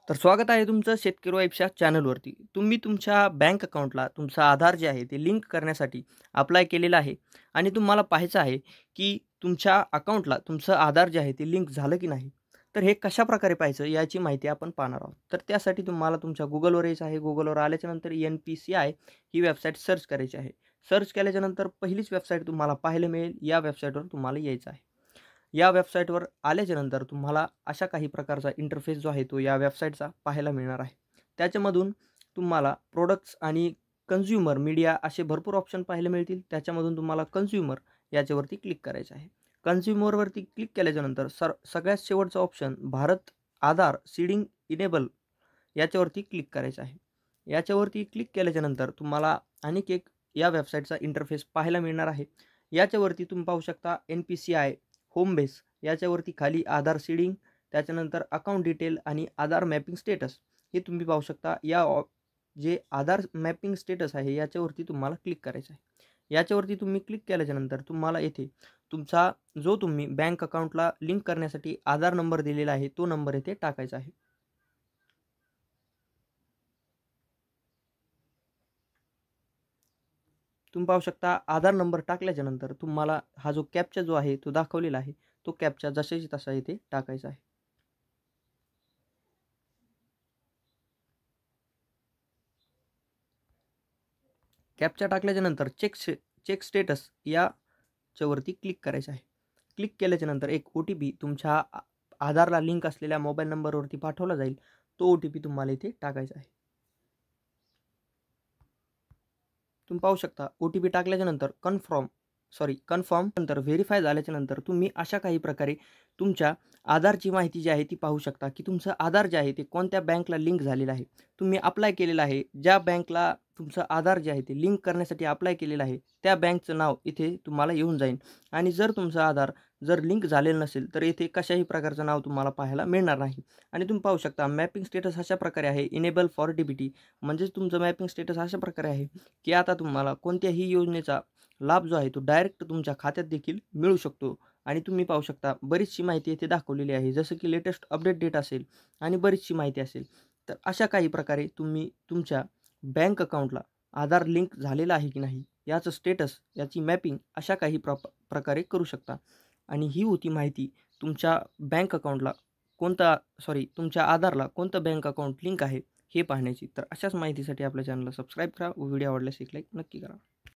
तर स्वागत आहे तुमचं शेतकरी वाईफच्या चॅनलवरती. तुम्ही तुमच्या बँक अकाउंटला तुमचं आधार जे आहे ते लिंक करण्यासाठी अप्लाय केलेलं आहे आणि तुम्हाला पाहायचं आहे, की तुमच्या अकाउंटला तुमचं आधार जे आहे ते लिंक झालं की नाही. तर हे कशाप्रकारे पाहायचं याची माहिती आपण पाहणार आहोत. तर त्यासाठी तुम्हाला तुमच्या Googleवर यायचं आहे. Googleवर आल्याच्यानंतर NPCI ही वेबसाईट सर्च करायची आहे. सर्च केल्याच्यानंतर पहिलीच वेबसाईट तुम्हाला पाहायला मिळेल. या वेबसाईटवर तुम्हाला यायचं आहे. या वेबसाईटवर आल्याच्यानंतर तुम्हाला अशा काही प्रकारचा इंटरफेस जो आहे तो या वेबसाईटचा पाहायला मिळणार आहे. त्याच्यामधून तुम्हाला प्रोडक्ट्स आणि कन्झ्युमर मीडिया असे भरपूर ऑप्शन पाहायला मिळतील. त्याच्यामधून तुम्हाला कन्झ्युमर याच्यावरती क्लिक करायचं आहे. कन्झ्युमरवरती क्लिक केल्याच्यानंतर सगळ्यात शेवटचा ऑप्शन भारत आधार सीडिंग इनेबल याच्यावरती क्लिक करायचं आहे. याच्यावरती क्लिक केल्याच्यानंतर तुम्हाला आणखी एक या वेबसाईटचा इंटरफेस पाहायला मिळणार आहे. याच्यावरती तुम्ही पाहू शकता NPCI होम बेस याच्यावरती खाली आधार सीडिंग, त्याच्यानंतर अकाउंट डिटेल आणि आधार मॅपिंग स्टेटस हे तुम्ही पाहू शकता. जे आधार मॅपिंग स्टेटस आहे याच्यावरती तुम्हाला क्लिक करायचं आहे. याच्यावरती तुम्ही क्लिक केल्याच्यानंतर तुम्हाला येथे तुमचा जो तुम्ही बँक अकाउंटला लिंक करण्यासाठी आधार नंबर दिलेला आहे तो नंबर येथे टाकायचा आहे. तुम्ही पाहू शकता आधार नंबर टाकल्याच्यानंतर तुम्हाला हा जो कॅप्चा जो आहे तो दाखवलेला आहे तो कॅप्चा जशाची तसा इथे टाकायचा आहे. कॅप्चा टाकल्याच्यानंतर चेक स्टेटस याच्यावरती क्लिक करायचं आहे. क्लिक केल्याच्यानंतर एक OTP तुमच्या आधारला लिंक असलेल्या मोबाईल नंबरवरती पाठवला जाईल. तो OTP तुम्हाला इथे टाकायचा आहे. तुम्ही पाहू शकता OTP टाकल्याच्यानंतर कन्फर्म नंतर व्हेरिफाय झाल्याच्यानंतर तुम्ही अशा काही प्रकारे तुमच्या आधारची माहिती जी आहे ती पाहू शकता, की तुमचं आधार जे आहे ते कोणत्या बँकला लिंक झालेलं आहे. तुम्ही अप्लाय केलेलं आहे. ज्या बँकला तुमचं आधार जे आहे ते लिंक करण्यासाठी अप्लाय केलेलं आहे, त्या बँकचं नाव इथे तुम्हाला येऊन जाईल आणि जर तुमचं आधार लिंक झालेलं नसेल, तर इथे कशाही प्रकारचं नाव तुम्हाला पाहायला मिळणार नाही. आणि तुम्ही पाहू शकता मॅपिंग स्टेटस अशा प्रकारे आहे, इनेबल फॉर DBT म्हणजेच तुमचं मॅपिंग स्टेटस अशा प्रकारे आहे, की आता तुम्हाला कोणत्याही योजनेचा लाभ जो आहे तो डायरेक्ट तुमच्या खात्यात देखील मिळू शकतो. आणि तुम्ही पाहू शकता बरीचशी माहिती इथे दाखवलेली आहे. जसं की लेटेस्ट अपडेट डेट असेल आणि बरीचशी माहिती असेल. तर अशा काही प्रकारे तुम्ही तुमच्या बँक अकाउंटला आधार लिंक झालेला आहे की नाही याचं स्टेटस, याची मॅपिंग अशा काही प्रकारे करू शकता. आणि ही होती माहिती तुमच्या बँक अकाउंटला तुमच्या आधारला कोणतं बँक अकाउंट लिंक आहे हे पाहण्याची. तर अशाच माहितीसाठी आपल्या चॅनलला सबस्क्राईब करा व व्हिडिओ आवडल्यास एक लाईक नक्की करा.